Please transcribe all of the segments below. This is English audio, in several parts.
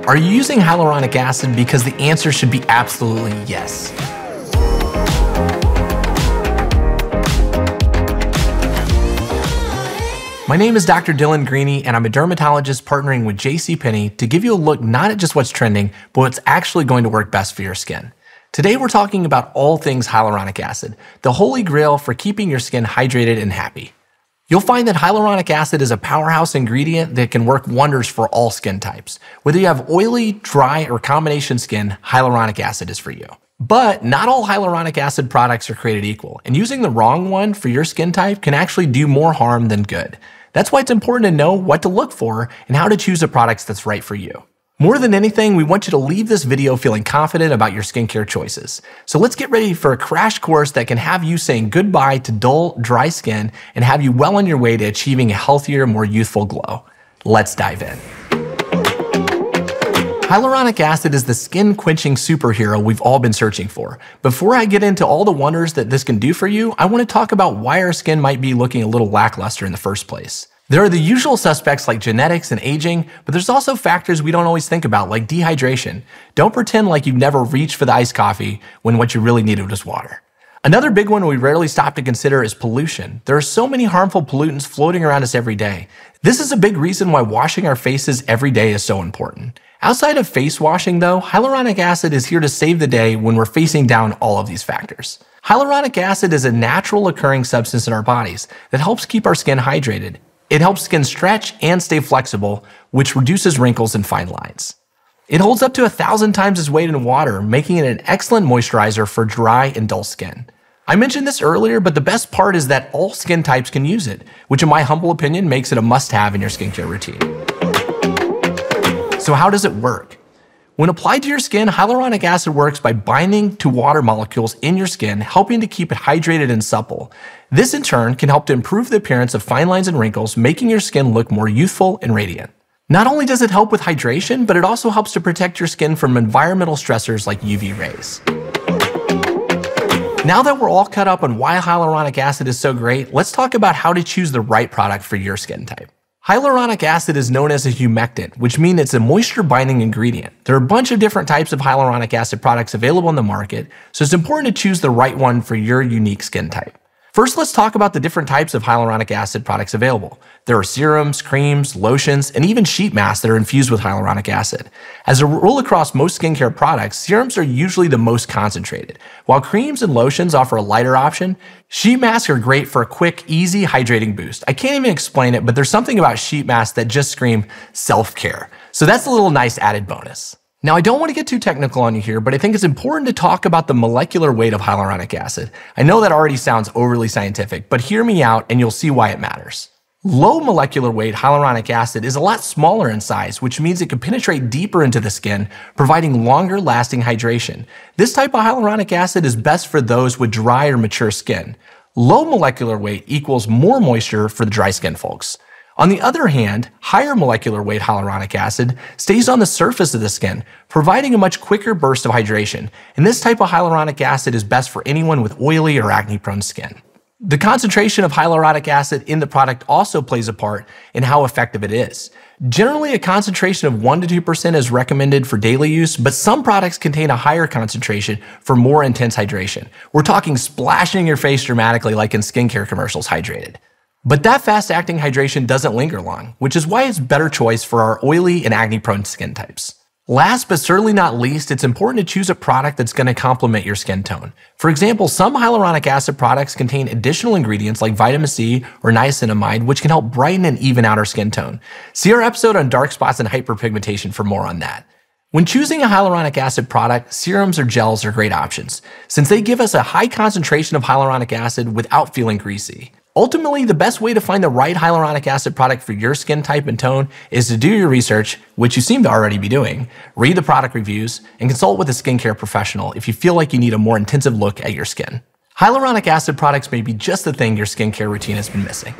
Are you using hyaluronic acid? Because the answer should be absolutely yes. My name is Dr. Dylan Greeny, and I'm a dermatologist partnering with JCPenney to give you a look not at just what's trending, but what's actually going to work best for your skin. Today we're talking about all things hyaluronic acid, the holy grail for keeping your skin hydrated and happy. You'll find that hyaluronic acid is a powerhouse ingredient that can work wonders for all skin types. Whether you have oily, dry, or combination skin, hyaluronic acid is for you. But not all hyaluronic acid products are created equal, and using the wrong one for your skin type can actually do more harm than good. That's why it's important to know what to look for and how to choose the products that's right for you. More than anything, we want you to leave this video feeling confident about your skincare choices. So let's get ready for a crash course that can have you saying goodbye to dull, dry skin and have you well on your way to achieving a healthier, more youthful glow. Let's dive in. Hyaluronic acid is the skin-quenching superhero we've all been searching for. Before I get into all the wonders that this can do for you, I want to talk about why our skin might be looking a little lackluster in the first place. There are the usual suspects like genetics and aging, but there's also factors we don't always think about, like dehydration. Don't pretend like you've never reached for the iced coffee when what you really needed was water. Another big one we rarely stop to consider is pollution. There are so many harmful pollutants floating around us every day. This is a big reason why washing our faces every day is so important. Outside of face washing though, hyaluronic acid is here to save the day when we're facing down all of these factors. Hyaluronic acid is a natural occurring substance in our bodies that helps keep our skin hydrated. It helps skin stretch and stay flexible, which reduces wrinkles and fine lines. It holds up to 1,000 times its weight in water, making it an excellent moisturizer for dry and dull skin. I mentioned this earlier, but the best part is that all skin types can use it, which in my humble opinion makes it a must-have in your skincare routine. So how does it work? When applied to your skin, hyaluronic acid works by binding to water molecules in your skin, helping to keep it hydrated and supple. This in turn can help to improve the appearance of fine lines and wrinkles, making your skin look more youthful and radiant. Not only does it help with hydration, but it also helps to protect your skin from environmental stressors like UV rays. Now that we're all caught up on why hyaluronic acid is so great, let's talk about how to choose the right product for your skin type. Hyaluronic acid is known as a humectant, which means it's a moisture-binding ingredient. There are a bunch of different types of hyaluronic acid products available in the market, so it's important to choose the right one for your unique skin type. First, let's talk about the different types of hyaluronic acid products available. There are serums, creams, lotions, and even sheet masks that are infused with hyaluronic acid. As a rule across most skincare products, serums are usually the most concentrated. While creams and lotions offer a lighter option, sheet masks are great for a quick, easy hydrating boost. I can't even explain it, but there's something about sheet masks that just scream self-care. So that's a little nice added bonus. Now, I don't want to get too technical on you here, but I think it's important to talk about the molecular weight of hyaluronic acid. I know that already sounds overly scientific, but hear me out and you'll see why it matters. Low molecular weight hyaluronic acid is a lot smaller in size, which means it can penetrate deeper into the skin, providing longer lasting hydration. This type of hyaluronic acid is best for those with dry or mature skin. Low molecular weight equals more moisture for the dry skin folks. On the other hand, higher molecular weight hyaluronic acid stays on the surface of the skin, providing a much quicker burst of hydration, and this type of hyaluronic acid is best for anyone with oily or acne-prone skin. The concentration of hyaluronic acid in the product also plays a part in how effective it is. Generally, a concentration of 1 to 2% is recommended for daily use, but some products contain a higher concentration for more intense hydration. We're talking splashing your face dramatically like in skincare commercials hydrated. But that fast-acting hydration doesn't linger long, which is why it's a better choice for our oily and acne-prone skin types. Last but certainly not least, it's important to choose a product that's going to complement your skin tone. For example, some hyaluronic acid products contain additional ingredients like vitamin C or niacinamide, which can help brighten and even out our skin tone. See our episode on dark spots and hyperpigmentation for more on that. When choosing a hyaluronic acid product, serums or gels are great options, since they give us a high concentration of hyaluronic acid without feeling greasy. Ultimately, the best way to find the right hyaluronic acid product for your skin type and tone is to do your research, which you seem to already be doing, read the product reviews, and consult with a skincare professional if you feel like you need a more intensive look at your skin. Hyaluronic acid products may be just the thing your skincare routine has been missing.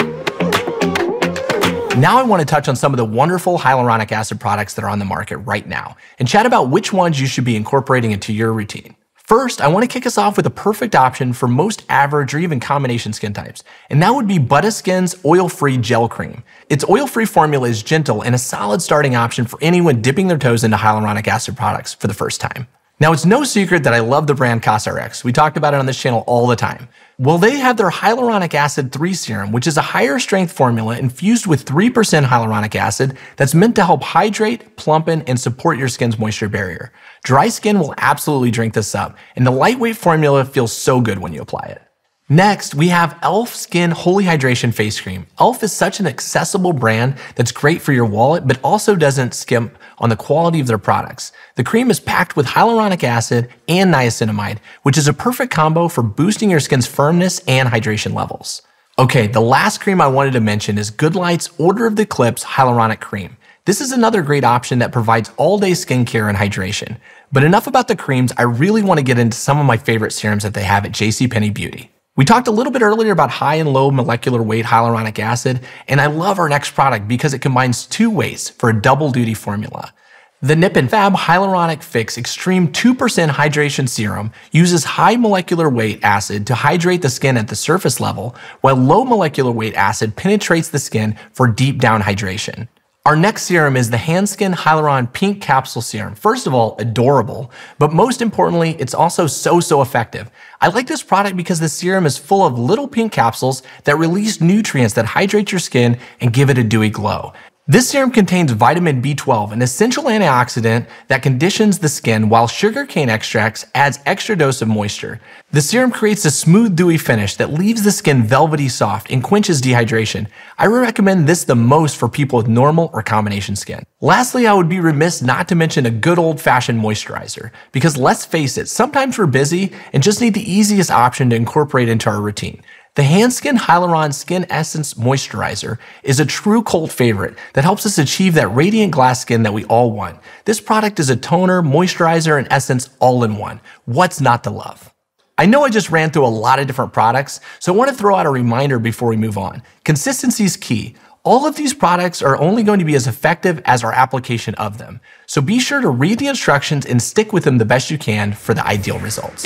Now I want to touch on some of the wonderful hyaluronic acid products that are on the market right now, and chat about which ones you should be incorporating into your routine. First, I want to kick us off with a perfect option for most average or even combination skin types, and that would be Buttaskin's Oil-Free Gel Cream. Its oil-free formula is gentle and a solid starting option for anyone dipping their toes into hyaluronic acid products for the first time. Now, it's no secret that I love the brand CosRx. We talked about it on this channel all the time. Well, they have their Hyaluronic Acid 3 Serum, which is a higher strength formula infused with 3% hyaluronic acid that's meant to help hydrate, plumpen, and support your skin's moisture barrier. Dry skin will absolutely drink this up, and the lightweight formula feels so good when you apply it. Next, we have e.l.f. Skin Holy Hydration Face Cream. e.l.f. is such an accessible brand that's great for your wallet, but also doesn't skimp on the quality of their products. The cream is packed with hyaluronic acid and niacinamide, which is a perfect combo for boosting your skin's firmness and hydration levels. Okay, the last cream I wanted to mention is GoodLight's Order of the Eclipse Hyaluronic Cream. This is another great option that provides all-day skincare and hydration. But enough about the creams, I really want to get into some of my favorite serums that they have at JCPenney Beauty. We talked a little bit earlier about high and low molecular weight hyaluronic acid, and I love our next product because it combines two weights for a double duty formula. The Nip and Fab Hyaluronic Fix Extreme 2% Hydration Serum uses high molecular weight acid to hydrate the skin at the surface level, while low molecular weight acid penetrates the skin for deep down hydration. Our next serum is the Hanskin Hyaluron Pink Capsule Serum. First of all, adorable, but most importantly, it's also so effective. I like this product because the serum is full of little pink capsules that release nutrients that hydrate your skin and give it a dewy glow. This serum contains vitamin B12, an essential antioxidant that conditions the skin, while sugarcane extracts adds extra dose of moisture. The serum creates a smooth, dewy finish that leaves the skin velvety soft and quenches dehydration. I recommend this the most for people with normal or combination skin. Lastly, I would be remiss not to mention a good old-fashioned moisturizer, because let's face it, sometimes we're busy and just need the easiest option to incorporate into our routine. The Hanskin Hyaluron Skin Essence Moisturizer is a true cult favorite that helps us achieve that radiant glass skin that we all want. This product is a toner, moisturizer, and essence all in one. What's not to love? I know I just ran through a lot of different products, so I want to throw out a reminder before we move on. Consistency is key. All of these products are only going to be as effective as our application of them. So be sure to read the instructions and stick with them the best you can for the ideal results.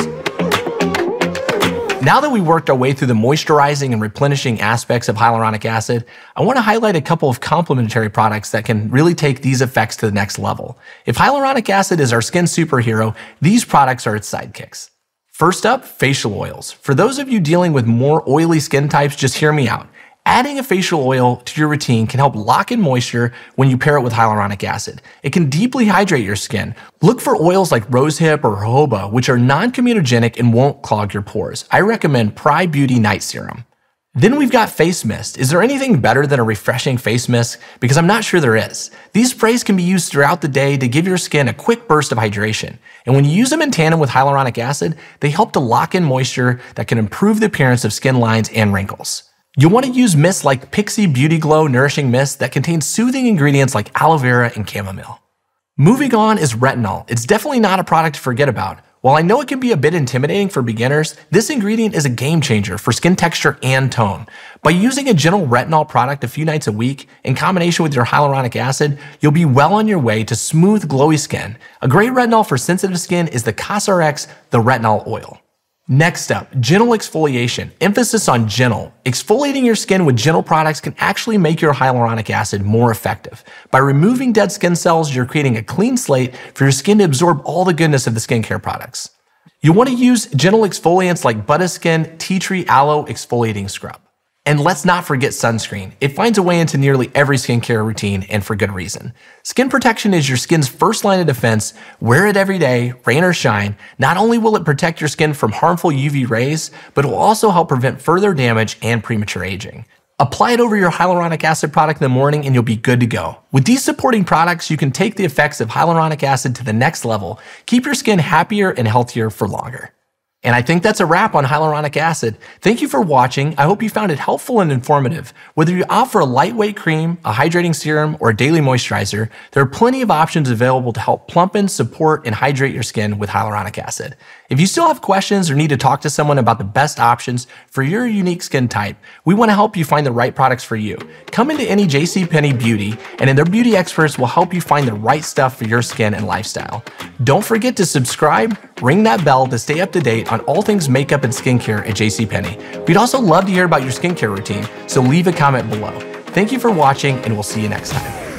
Now that we worked our way through the moisturizing and replenishing aspects of hyaluronic acid, I want to highlight a couple of complementary products that can really take these effects to the next level. If hyaluronic acid is our skin superhero, these products are its sidekicks. First up, facial oils. For those of you dealing with more oily skin types, just hear me out. Adding a facial oil to your routine can help lock in moisture when you pair it with hyaluronic acid. It can deeply hydrate your skin. Look for oils like rosehip or jojoba, which are non-comedogenic and won't clog your pores. I recommend Pry Beauty Night Serum. Then we've got face mist. Is there anything better than a refreshing face mist? Because I'm not sure there is. These sprays can be used throughout the day to give your skin a quick burst of hydration. And when you use them in tandem with hyaluronic acid, they help to lock in moisture that can improve the appearance of skin lines and wrinkles. You'll want to use mists like Pixi Beauty Glow Nourishing Mist that contains soothing ingredients like aloe vera and chamomile. Moving on is retinol. It's definitely not a product to forget about. While I know it can be a bit intimidating for beginners, this ingredient is a game changer for skin texture and tone. By using a gentle retinol product a few nights a week in combination with your hyaluronic acid, you'll be well on your way to smooth, glowy skin. A great retinol for sensitive skin is the CosRx The Retinol Oil. Next up, gentle exfoliation. Emphasis on gentle. Exfoliating your skin with gentle products can actually make your hyaluronic acid more effective. By removing dead skin cells, you're creating a clean slate for your skin to absorb all the goodness of the skincare products. You want to use gentle exfoliants like Buttaskin Tea Tree Aloe Exfoliating Scrub. And let's not forget sunscreen. It finds a way into nearly every skincare routine, and for good reason. Skin protection is your skin's first line of defense. Wear it every day, rain or shine. Not only will it protect your skin from harmful UV rays, but it will also help prevent further damage and premature aging. Apply it over your hyaluronic acid product in the morning and you'll be good to go. With these supporting products, you can take the effects of hyaluronic acid to the next level. Keep your skin happier and healthier for longer. And I think that's a wrap on hyaluronic acid. Thank you for watching. I hope you found it helpful and informative. Whether you opt for a lightweight cream, a hydrating serum, or a daily moisturizer, there are plenty of options available to help plumpen, support, and hydrate your skin with hyaluronic acid. If you still have questions or need to talk to someone about the best options for your unique skin type, we want to help you find the right products for you. Come into any JCPenney Beauty, and their beauty experts will help you find the right stuff for your skin and lifestyle. Don't forget to subscribe, Ring that bell to stay up to date on all things makeup and skincare at JCPenney. We'd also love to hear about your skincare routine, so leave a comment below. Thank you for watching, and we'll see you next time.